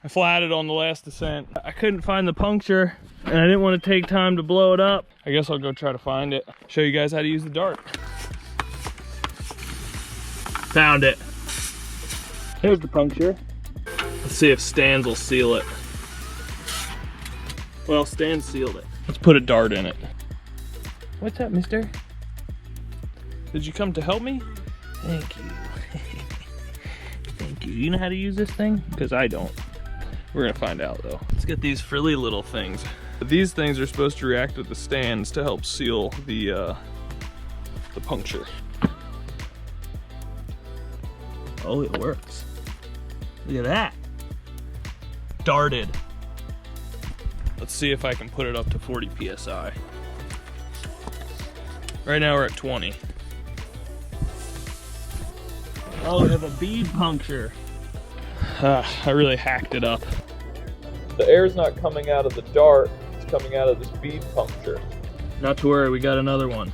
I flatted on the last descent. I couldn't find the puncture and I didn't want to take time to blow it up. I guess I'll go try to find it. Show you guys how to use the dart. Found it. Here's the puncture. Let's see if Stan's will seal it. Well, Stan sealed it. Let's put a dart in it. What's up, mister? Did you come to help me? Thank you. Thank you. You know how to use this thing? Because I don't. We're gonna find out though. Let's get these frilly little things. These things are supposed to react with the stands to help seal the puncture. Oh, it works. Look at that. Darted. Let's see if I can put it up to 40 PSI. Right now we're at 20. Oh, we have a bead puncture. I really hacked it up. The air's not coming out of the dart, it's coming out of this bead puncture. Not to worry, we got another one.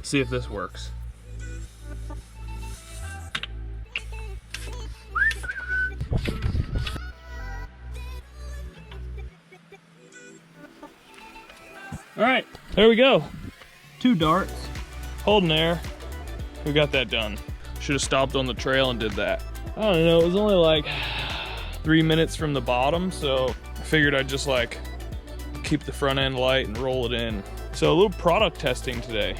See if this works. All right, there we go. 2 darts, holding air. We got that done. Should have stopped on the trail and did that. I don't know, it was only like 3 minutes from the bottom, so I figured I'd just like keep the front end light and roll it in. So a little product testing today.